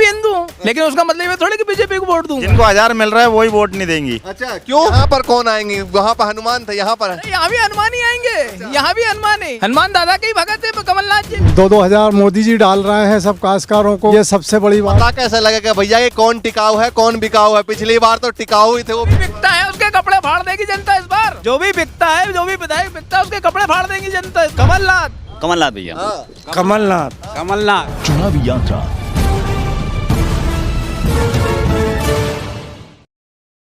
हिंदू हूँ, लेकिन उसका मतलब ये थोड़ी कि बीजेपी को वोट दूंगा। जिनको 1000 मिल रहा है वही वोट नहीं देंगी। अच्छा, क्यों? यहाँ पर कौन आएंगे? वहाँ पर हनुमान थे, यहाँ पर यहाँ भी हनुमान ही आएंगे, यहाँ भी हनुमान है। हनुमान दादा के ही भगत है कमलनाथ जी। 2-2 हजार मोदी जी डाल रहे हैं सब काश्तकारों को, ये सबसे बड़ी बात। पता कैसे लगेगा भैया ये कौन टिकाऊ है कौन बिकाऊ है? पिछली बार तो टिकाऊ ही थे वो। बिकता है उसके कपड़े फाड़ देगी जनता इस बार। जो भी बिकता है, जो भी विधायक बिकता है, उसके कपड़े फाड़ देगी जनता। कमलनाथ भैया। कमलनाथ चुनावी यात्रा।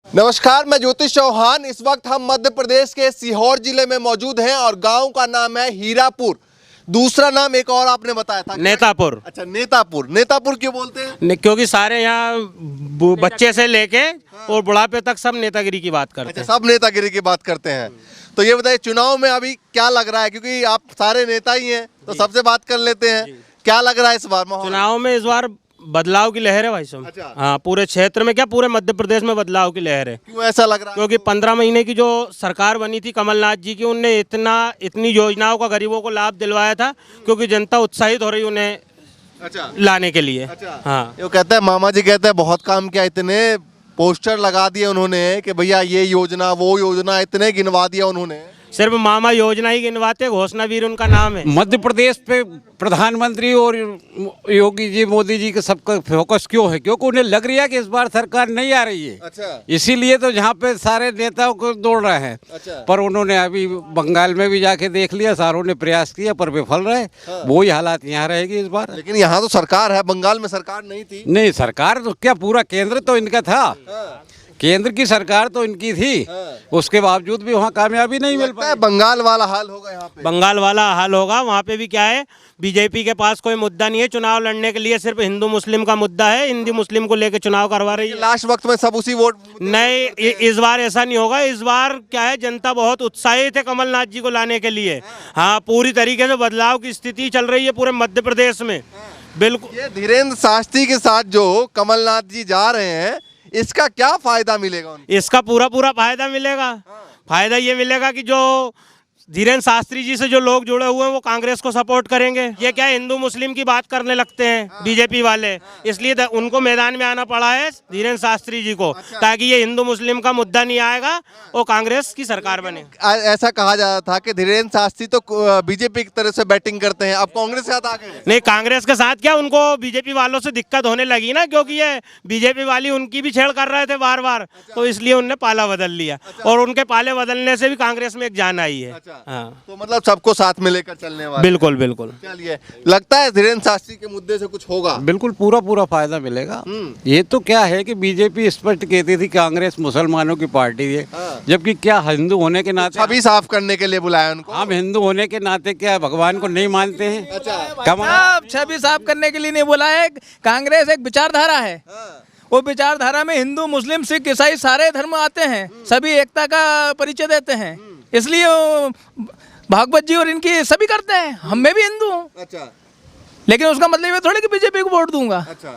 नमस्कार, मैं ज्योतिष चौहान। इस वक्त हम मध्य प्रदेश के सीहोर जिले में मौजूद हैं और गांव का नाम है हीरापुर। दूसरा नाम एक और आपने बताया था, नेतापुर। अच्छा, नेतापुर। नेतापुर क्यों बोलते हैं? क्योंकि सारे यहाँ बच्चे से लेके और बुढ़ापे तक सब नेतागिरी की बात करते हैं। सब नेतागिरी की बात करते हैं। तो ये बताइए चुनाव में अभी क्या लग रहा है, क्योंकि आप सारे नेता ही हैं तो सबसे बात कर लेते हैं। क्या लग रहा है इस बार माहौल? चुनाव में इस बार बदलाव की लहर है भाई साहब। अच्छा। हाँ, पूरे क्षेत्र में क्या पूरे मध्य प्रदेश में बदलाव की लहर है। क्यों ऐसा लग रहा है? क्योंकि 15 महीने की जो सरकार बनी थी कमलनाथ जी की, उनने इतनी योजनाओं का गरीबों को लाभ दिलवाया था, क्योंकि जनता उत्साहित हो रही उन्हें अच्छा लाने के लिए। अच्छा। हाँ, ये कहते हैं, मामा जी कहते हैं बहुत काम किया, इतने पोस्टर लगा दिए उन्होंने कि भैया ये योजना वो योजना, इतने गिनवा दिया उन्होंने। सिर्फ मामा योजना ही गिनवाते, घोषणा वीर उनका नाम है। मध्य प्रदेश पे प्रधानमंत्री और योगी जी मोदी जी का सबका फोकस क्यों है? क्योंकि उन्हें लग रही है कि इस बार सरकार नहीं आ रही है। अच्छा। इसीलिए तो जहाँ पे सारे नेताओं को दौड़ रहे हैं। अच्छा। पर उन्होंने अभी बंगाल में भी जाके देख लिया, सारों ने प्रयास किया पर विफल रहे। वही हालात यहाँ रहेगी इस बार। लेकिन यहाँ तो सरकार है, बंगाल में सरकार नहीं थी। नहीं, सरकार तो क्या, पूरा केंद्र तो इनका था। केंद्र की सरकार तो इनकी थी, उसके बावजूद भी वहाँ कामयाबी नहीं मिल पाई। बंगाल वाला हाल होगा यहाँ पे। बंगाल वाला हाल होगा। वहाँ पे भी क्या है, बीजेपी के पास कोई मुद्दा नहीं है चुनाव लड़ने के लिए, सिर्फ हिंदू मुस्लिम का मुद्दा है। हिंदू मुस्लिम को लेकर चुनाव करवा रही है। लास्ट वक्त में सब उसी वोट नहीं, इस बार ऐसा नहीं होगा। इस बार क्या है, जनता बहुत उत्साहित है कमलनाथ जी को लाने के लिए। हाँ, पूरी तरीके से बदलाव की स्थिति चल रही है पूरे मध्य प्रदेश में। बिल्कुल। ये धीरेन्द्र शास्त्री के साथ जो कमलनाथ जी जा रहे हैं, इसका क्या फायदा मिलेगा उनको? इसका पूरा फायदा मिलेगा। फायदा ये मिलेगा कि जो धीरेन्द्र शास्त्री जी से जो लोग जुड़े हुए हैं वो कांग्रेस को सपोर्ट करेंगे। ये क्या है, हिंदू मुस्लिम की बात करने लगते हैं बीजेपी वाले, इसलिए उनको मैदान में आना पड़ा है धीरेन्द्र शास्त्री जी को, ताकि ये हिंदू मुस्लिम का मुद्दा नहीं आएगा और कांग्रेस की सरकार बने। ऐसा कहा जाता था कि धीरेन्द्र शास्त्री तो बीजेपी की तरह से बैटिंग करते हैं, अब कांग्रेस के साथ आ गए। नहीं, कांग्रेस के साथ क्या, उनको बीजेपी वालों से दिक्कत होने लगी ना, क्योंकि ये बीजेपी वाली उनकी भी छेड़ कर रहे थे बार बार। तो इसलिए उनने पाला बदल लिया। और उनके पाले बदलने से भी कांग्रेस में एक जान आई है। हाँ, तो मतलब सबको साथ में लेकर चलने वाले। बिल्कुल बिल्कुल। चलिए, लगता है धीरेन्द्र शास्त्री के मुद्दे से कुछ होगा? बिल्कुल पूरा फायदा मिलेगा। ये तो क्या है कि बीजेपी स्पष्ट कहती थी कांग्रेस मुसलमानों की पार्टी है, जबकि क्या हिंदू होने के नाते छवि साफ करने के लिए बुलाया उनको। हम हिंदू होने के नाते क्या भगवान को नहीं मानते हैं? अच्छा, छवि साफ करने के लिए नहीं बोला है। कांग्रेस एक विचारधारा है। वो विचारधारा में हिंदू मुस्लिम सिख ईसाई सारे धर्म आते हैं, सभी एकता का परिचय देते हैं। इसलिए भागवत जी और इनकी सभी करते हैं। हम मैं भी हिंदू हूँ। अच्छा। लेकिन उसका मतलब ये थोड़ी कि बीजेपी को वोट दूंगा। अच्छा।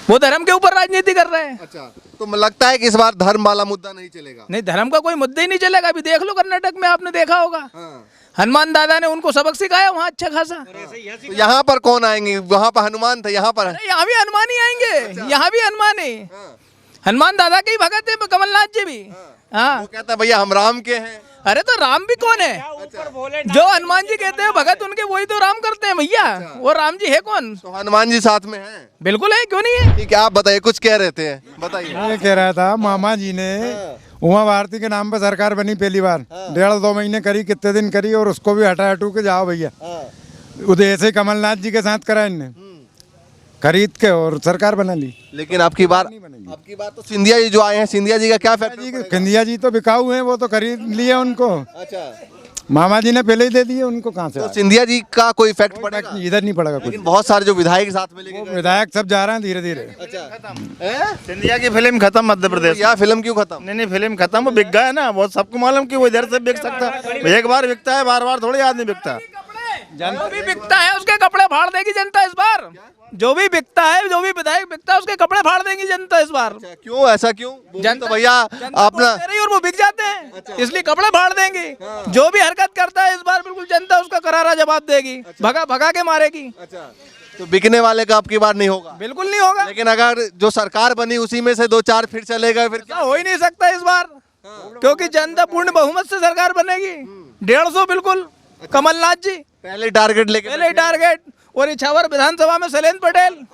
वो धर्म के ऊपर राजनीति कर रहे हैं। अच्छा, तो लगता है कि इस बार धर्म वाला मुद्दा नहीं चलेगा? नहीं, धर्म का कोई मुद्दा ही नहीं चलेगा। अभी देख लो कर्नाटक में, आपने देखा होगा। हनुमान दादा ने उनको सबक सिखाया वहाँ अच्छा खासा। तो यहाँ पर कौन आएंगे? वहाँ पर हनुमान थे, यहाँ पर यहाँ भी हनुमान ही आएंगे। यहाँ भी हनुमान है। हनुमान दादा के ही भगत है कमलनाथ जी भी। हाँ, वो कहता है भैया हम राम के हैं। अरे तो राम भी कौन है? जो हनुमान जी कहते हैं भगत उनके, वही तो राम करते हैं भैया। वो राम जी है कौन? तो हनुमान जी साथ में हैं। बिल्कुल है, क्यों नहीं है? ठीक है, आप बताइए, कुछ कह रहे थे, बताइए। ये कह रहा था मामा जी ने उमा भारती के नाम पर सरकार बनी पहली बार, 1.5-2 महीने करी, कितने दिन करी, और उसको भी हटू के जाओ भैया। उदय से कमलनाथ जी के साथ करा इनने, खरीद के, और सरकार बना ली। लेकिन आपकी बात तो सिंधिया जी जो आए हैं, सिंधिया जी का क्या फैक्टर? सिंधिया जी तो बिकाऊ हैं, वो तो खरीद लिए उनको। अच्छा, मामा जी ने पहले ही दे दिए उनको, कहाँ से? तो सिंधिया जी का कोई इफेक्ट पड़ेगा? इधर नहीं पड़ेगा कुछ। लेकिन बहुत सारे जो विधायक साथ में लेके गए। विधायक सब जा रहे हैं धीरे धीरे। अच्छा, सिंधिया की फिल्म खत्म मध्य प्रदेश। यह फिल्म क्यों खत्म? नहीं, फिल्म खत्म, वो बिक गया है ना। वो सबको मालूम कि वो इधर से बिक सकता है। एक बार बिकता है, बार बार थोड़ी आदमी बिकता है। जो भी बिकता है उसके कपड़े फाड़ देगी जनता इस बार। जो भी बिकता है, जो भी विधायक बिकता है, उसके कपड़े फाड़ देंगी जनता इस बार। क्यों, ऐसा क्यों? जनता तो भैया अपना, और वो बिक जाते हैं, इसलिए कपड़े फाड़ देंगे। जो भी हरकत करता है इस बार बिल्कुल जनता उसका करारा जवाब देगी। भगा भगा के मारेगी। तो बिकने वाले का अब की बार नहीं होगा। बिल्कुल नहीं होगा। लेकिन अगर जो सरकार बनी उसी में से 2-4 फिर चलेगा फिर ऐसा हो ही नहीं सकता इस बार, क्योंकि जनता पूर्ण बहुमत से सरकार बनेगी। 150 बिल्कुल कमलनाथ जी पहले टारगेट लेके पहले टारगेट। और इछावर विधानसभा में शैलेंद्र पटेल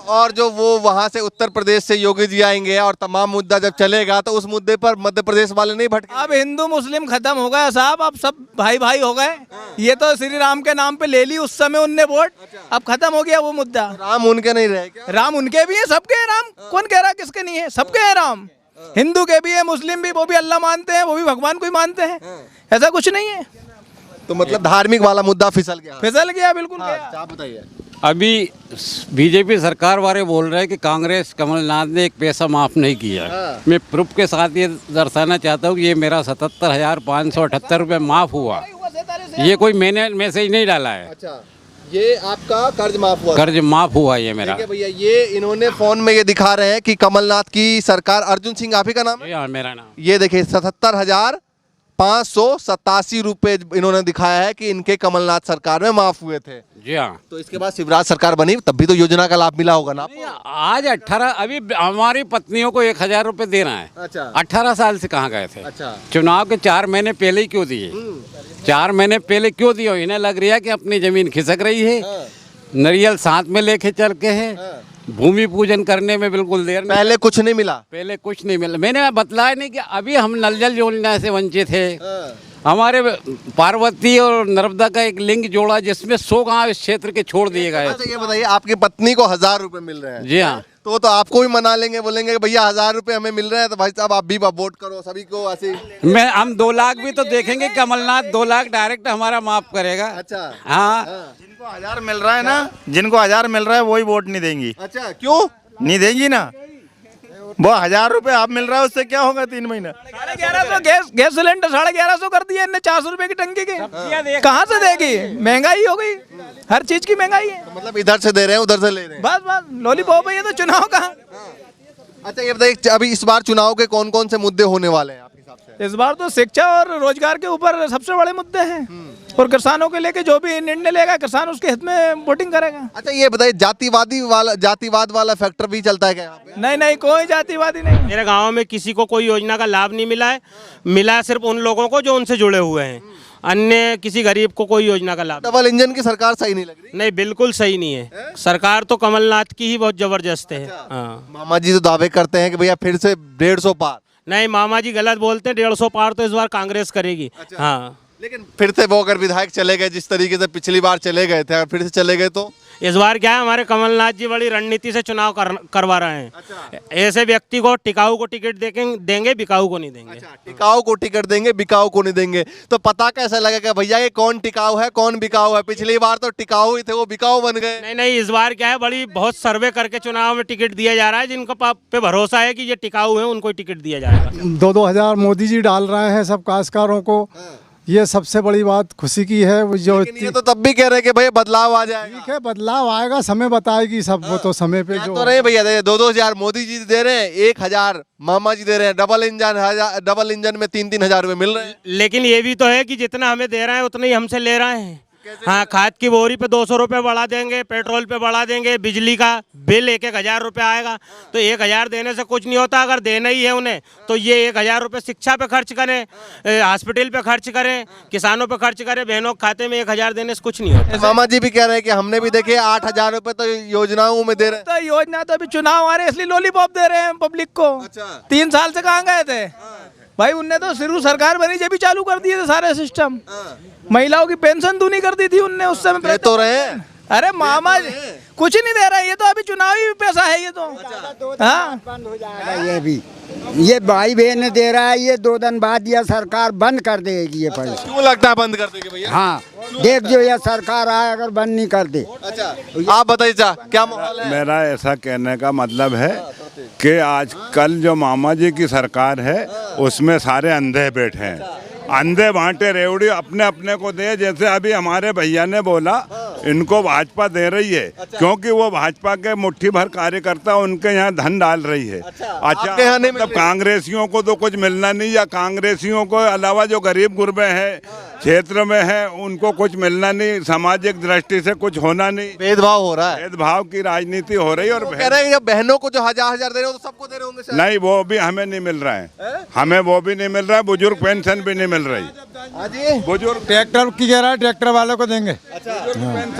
और जो वो वहां से उत्तर प्रदेश से योगी जी आएंगे और तमाम मुद्दा जब चलेगा तो उस मुद्दे पर मध्य प्रदेश वाले नहीं भटके। अब हिंदू मुस्लिम खत्म हो गया साहब, अब सब भाई भाई हो गए। ये तो श्री राम के नाम पे ले ली उस समय उनने वोट, अब खत्म हो गया वो मुद्दा। राम उनके नहीं रहे क्या? राम उनके भी है, सबके हैं राम। कौन कह रहा किसके नहीं है? सबके हैं राम। हिंदू के भी है, मुस्लिम भी, वो भी अल्लाह मानते हैं, वो भी भगवान को ही मानते हैं। ऐसा कुछ नहीं है। तो मतलब धार्मिक वाला मुद्दा फिसल गया। फिसल गया बिल्कुल गया। आप बताइए। अभी बीजेपी सरकार वाले बोल रहे हैं कि कांग्रेस कमलनाथ ने एक पैसा माफ नहीं किया। मैं प्रूफ के साथ ये दर्शाना चाहता हूँ कि ये मेरा 77,578 रुपये माफ हुआ। ये कोई मैंने मैसेज नहीं डाला है। अच्छा, ये आपका कर्ज माफ हुआ? कर्ज माफ हुआ ये मेरा। ठीक है भैया, ये इन्होंने फोन में ये दिखा रहे हैं कि कमलनाथ की सरकार, अर्जुन सिंह आप ही का नाम है? हाँ, मेरा नाम। ये देखिए 77,587 रुपए इन्होंने दिखाया है कि इनके कमलनाथ सरकार में माफ हुए थे। जी हाँ। तो इसके बाद शिवराज सरकार बनी तब भी तो योजना का लाभ मिला होगा ना आपको? आज 18 अभी हमारी पत्नियों को 1,000 रुपये देना है। अच्छा। 18 साल से कहाँ गए थे? अच्छा। चुनाव के 4 महीने पहले ही क्यों दिए? 4 महीने पहले क्यों दिए? इन्हें लग रही है कि अपनी जमीन खिसक रही है। नारियल साथ में लेके चल के है। भूमि पूजन करने में बिल्कुल देर नहीं। पहले कुछ नहीं मिला? पहले कुछ नहीं मिला। मैंने बतलाया नहीं कि अभी हम नल जल योजना से वंचित थे। हमारे पार्वती और नर्मदा का एक लिंक जोड़ा जिसमें 100 गांव इस क्षेत्र के छोड़ दिए गए। अच्छा, ये बताइए, आपकी पत्नी को 1,000 रुपए मिल रहे हैं? जी हाँ। तो आपको भी मना लेंगे, बोलेंगे कि भैया 1,000 रुपए हमें मिल रहे हैं तो भाई साहब आप भी वोट करो, सभी को ऐसे। हम 2 लाख भी तो देखेंगे। कमलनाथ 2 लाख डायरेक्ट हमारा माफ करेगा। अच्छा। हाँ। जिनको 1,000 मिल रहा है ना, जिनको 1,000 मिल रहा है वही वोट नहीं देंगी। अच्छा, क्यों नहीं देंगी ना? वो 1,000 रुपए आप मिल रहा है, उससे क्या होगा 3 महीना? 1150 गैस सिलेंडर 1150 कर दिया इनने 400 रुपए की टंकी के। कहाँ से देगी? महंगाई हो गई, हर चीज की महंगाई है। मतलब इधर से दे रहे हैं उधर से ले रहे हैं। बस बस लॉलीपॉप है ये तो। चुनाव कहाँ? अच्छा, ये बताइए, अभी इस बार चुनाव के कौन कौन से मुद्दे होने वाले हैं आपके हिसाब से? इस बार तो शिक्षा और रोजगार के ऊपर सबसे बड़े मुद्दे हैं। और किसानों के लेके जो भी निर्णय लेगा किसान उसके हित में वोटिंग करेगा। अच्छा, ये बताइए, जातिवाद वाला फैक्टर भी चलता है क्या यहाँ पे? नहीं नहीं, कोई जातिवादी नहीं। मेरे गांव में किसी को कोई योजना का लाभ नहीं मिला है। मिला सिर्फ उन लोगों को जो उनसे जुड़े हुए हैं। अन्य किसी गरीब को कोई योजना का लाभ। डबल इंजन की सरकार सही नहीं लग रही? नहीं, बिल्कुल सही नहीं है। सरकार तो कमलनाथ की ही बहुत जबरदस्त है। हाँ। मामा जी तो दावे करते हैं कि भैया फिर से 150 पार। नहीं, मामा जी गलत बोलते हैं। 150 पार तो इस बार कांग्रेस करेगी। हाँ। लेकिन फिर से वो अगर विधायक चले गए जिस तरीके से पिछली बार चले गए थे, अगर फिर से चले गए तो? इस बार क्या है, हमारे कमलनाथ जी बड़ी रणनीति से चुनाव करवा रहे हैं। ऐसे व्यक्ति को टिकाऊ को टिकट देंगे, बिकाऊ को नहीं देंगे। टिकाऊ को टिकट देंगे, बिकाऊ को नहीं देंगे। तो पता कैसे लगेगा भैया ये कौन टिकाऊ है कौन बिकाऊ है? पिछली बार तो टिकाऊ ही थे, वो बिकाऊ बन गए। नहीं नहीं, इस बार क्या है, बड़ी बहुत सर्वे करके चुनाव में टिकट दिया जा रहा है। जिनको पे भरोसा है कि ये टिकाऊ है उनको टिकट दिया जाएगा। 2-2 हज़ार मोदी जी डाल रहे हैं सब काश्तकारों को। ये सबसे बड़ी बात खुशी की है। वो जो लेकिन ये तो तब भी कह रहे हैं कि भैया बदलाव आ जाएगा। ठीक है, बदलाव आएगा, समय बताएगी सब। वो तो समय पे जो तो नहीं भैया, 2-2 हजार मोदी जी दे रहे हैं, 1,000 मामा जी दे रहे हैं। डबल इंजन में 3-3 हजार रुपए मिल रहे हैं। लेकिन ये भी तो है कि जितना हमें दे रहे हैं उतना ही हमसे ले रहे हैं। हाँ, खाद की बोरी पे 200 रुपये बढ़ा देंगे, पेट्रोल पे बढ़ा देंगे, बिजली का बिल 1-1 हज़ार रुपये आएगा। तो 1,000 देने से कुछ नहीं होता। अगर देना ही है उन्हें तो ये 1,000 रुपये शिक्षा पे खर्च करें, हॉस्पिटल पे खर्च करें, किसानों पे खर्च करें। बहनों के खाते में 1,000 देने से कुछ नहीं होता। मामा जी भी कह रहे हैं कि हमने भी देखे 8,000 रुपए तो योजनाओं में दे रहे हैं। तो योजना तो अभी चुनाव आ रहे हैं इसलिए लॉलीपॉप दे रहे हैं पब्लिक को। 3 साल से कहाँ गए थे भाई? उनने तो शुरू सरकार बनी जब भी चालू कर दिए थे सारे सिस्टम। महिलाओं की पेंशन दूनी कर दी थी उनने उस समय। दे तो रहे हैं। अरे मामा जी कुछ नहीं दे रहा है, ये तो अभी चुनावी पैसा है ये तो। हाँ, बंद हो जाएगा ये भी। ये भाई बहन दे रहा है, ये 2 दिन बाद यह सरकार बंद कर देगी ये पैसा। क्यों लगता है बंद कर देंगे भैया? हाँ, देख जो यह सरकार आए अगर बंद नहीं कर दे। अच्छा, आप बताइए क्या माहौल है? मेरा ऐसा कहने का मतलब है कि आजकल जो मामा जी की सरकार है उसमें सारे अंधे बैठे हैं। अंधे बांटे रेवड़ी अपने अपने को दे। जैसे अभी हमारे भैया ने बोला इनको भाजपा दे रही है क्योंकि वो भाजपा के मुट्ठी भर कार्यकर्ता उनके यहाँ धन डाल रही है। आपके यहाँ नहीं मिल मतलब कांग्रेसियों को तो कुछ मिलना नहीं, या कांग्रेसियों को अलावा जो गरीब गुरबे हैं क्षेत्र में है उनको कुछ मिलना नहीं, सामाजिक दृष्टि से कुछ होना नहीं, भेदभाव हो रहा है। भेदभाव की राजनीति हो रही है। और वो कह रहे हैं जब बहनों को जो 1000 दे रहे हो तो सबको दे रहे होंगे शायद। नहीं, वो भी हमें नहीं मिल रहा है, हमें वो भी नहीं मिल रहा है, बुजुर्ग पेंशन भी नहीं मिल रही। बुजुर्ग ट्रैक्टर की कह रहा है, ट्रैक्टर वाले को देंगे।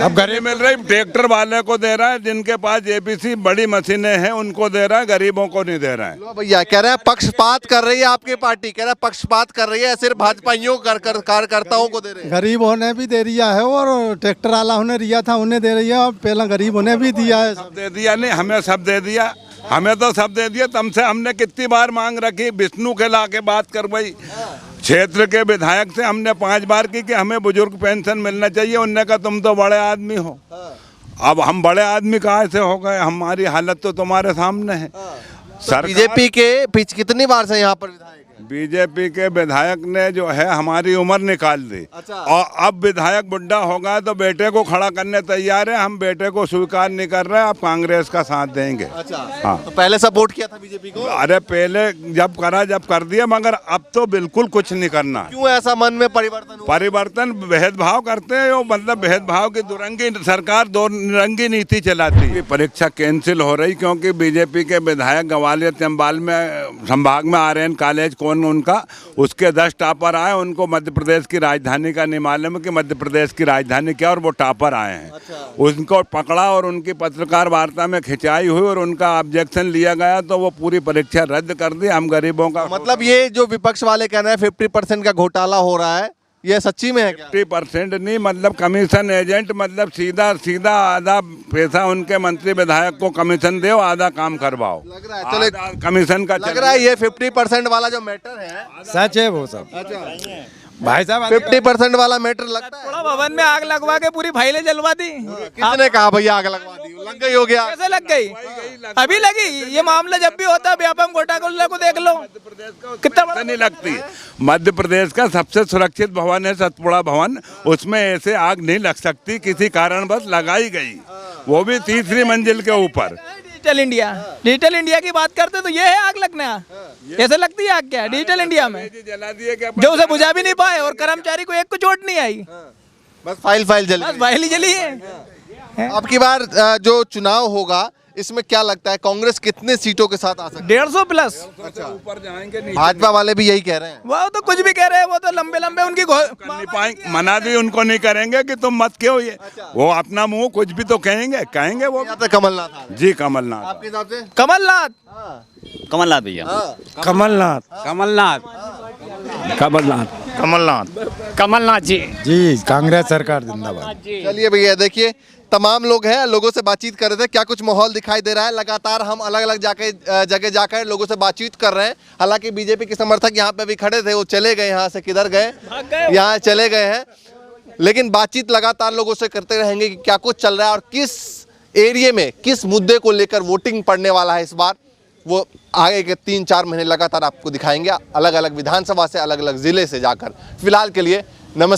अब गरीब मिल रही, ट्रैक्टर वाले को दे रहा है, जिनके पास जेपीसी बड़ी मशीनें हैं उनको दे रहा है, गरीबों को नहीं दे रहा है। लो भैया कह रहे हैं पक्षपात कर रही है आपकी पार्टी, कह रहा है पक्षपात कर रही है, सिर्फ भाजपाइयों कार्यकर्ताओं को दे रहे हैं। गरीब होने भी दे रिया है और ट्रैक्टर वाला होने रिया था उन्हें दे रही है और पहला गरीब होने भी दिया है। सब दे दिया नहीं, हमें सब दे दिया, हमें तो सब दे दिया। तुमसे हमने कितनी बार मांग रखी, विष्णु के ला के बात करवाई, क्षेत्र के विधायक से हमने 5 बार की कि हमें बुजुर्ग पेंशन मिलना चाहिए। उनने कहा तुम तो बड़े आदमी हो। अब हम बड़े आदमी कहाँ से हो गए, हमारी हालत तो तुम्हारे सामने है। बीजेपी के पीछे कितनी बार से यहाँ पर विधायक है? बीजेपी के विधायक ने जो है हमारी उम्र निकाल दी। अच्छा। और अब विधायक बुढ़ा होगा तो बेटे को खड़ा करने तैयार है, हम बेटे को स्वीकार नहीं कर रहे, अब कांग्रेस का साथ देंगे। अच्छा। हाँ, तो पहले सपोर्ट किया था बीजेपी को? अरे पहले जब कर दिया, मगर अब तो बिल्कुल कुछ नहीं करना। क्यों ऐसा मन में परिवर्तन हुआ? परिवर्तन, भेदभाव करते हैं वो, मतलब भेदभाव की दुरंगी सरकार, दो रंगी नीति चलाती है। परीक्षा कैंसिल हो रही क्योंकि बीजेपी के विधायक ग्वालियर चंबाल में संभाग में आ रहे हैं, कॉलेज कौन उनका, उसके 10 टॉपर आए, उनको मध्य प्रदेश की राजधानी का नहीं मालूम है कि मध्य प्रदेश की राजधानी क्या, और वो टॉपर आए हैं। अच्छा। उनको पकड़ा और उनकी पत्रकार वार्ता में खिंचाई हुई और उनका ऑब्जेक्शन लिया गया तो वो पूरी परीक्षा रद्द कर दी। हम गरीबों का मतलब ये जो विपक्ष वाले कह रहे हैं 50% का घोटाला हो रहा है, ये सच्ची में है क्या? 50% नहीं, मतलब कमीशन एजेंट, मतलब सीधा आधा पैसा उनके मंत्री विधायक को कमीशन दो, आधा काम करवाओ। लग रहा है, चलो आधा कमीशन का लग रहा है ये 50% वाला जो मैटर है सच है वो सब। अच्छा। भाई साहब 50% वाला मैटर लगता है। थोड़ा भवन में आग लगवा के पूरी फाइलें जलवा दी। किसने कहा भैया आग लगवा दी? लग गई हो गया। कैसे लग गई? अभी लगी। ये मामला जब भी होता है व्यापम घोटाला को देख लो, कितना बड़ा नहीं लगती। मध्य प्रदेश का सबसे सुरक्षित भवन है सतपुड़ा भवन, उसमें ऐसे आग नहीं लग सकती, किसी कारणवश लगाई गई, वो भी 3री मंजिल के ऊपर। डिजिटल इंडिया की बात करते तो ये है आग लगना। ऐसे लगती है आग क्या है डिजिटल इंडिया में, जला दिए क्या, जो उसे बुझा भी नहीं पाए और कर्मचारी को एक को चोट नहीं आई, बस फाइल जली। बस फाइल ही जली है। अब की बार जो चुनाव होगा इसमें क्या लगता है कांग्रेस कितने सीटों के साथ आ सकती है? 150 प्लस। ऊपर जाएंगे नहीं, भाजपा वाले भी यही कह रहे हैं। वो तो कुछ भी कह रहे हैं, वो तो लंबे उनकी नहीं पाएंगे, मना भी उनको नहीं करेंगे कि तुम मत क्यों, ये वो अपना मुंह कुछ भी तो कहेंगे वो। कमलनाथ जी कमलनाथ, आपके हिसाब से? कमलनाथ भैया, कमलनाथ जी कांग्रेस सरकार जिंदाबाद। चलिए भैया देखिए तमाम लोग हैं, लोगों से बातचीत कर रहे थे, क्या कुछ माहौल दिखाई दे रहा है। लगातार हम अलग अलग जगह जाकर लोगों से बातचीत कर रहे हैं। हालांकि बीजेपी के समर्थक यहाँ पे भी खड़े थे, वो चले गए, यहाँ से किधर गए, यहाँ चले गए हैं, लेकिन बातचीत लगातार लोगों से करते रहेंगे कि क्या कुछ चल रहा है और किस एरिया में किस मुद्दे को लेकर वोटिंग पड़ने वाला है इस बार, वो आगे के 3-4 महीने लगातार आपको दिखाएंगे, अलग अलग विधानसभा से, अलग अलग जिले से जाकर। फिलहाल के लिए नमस्कार।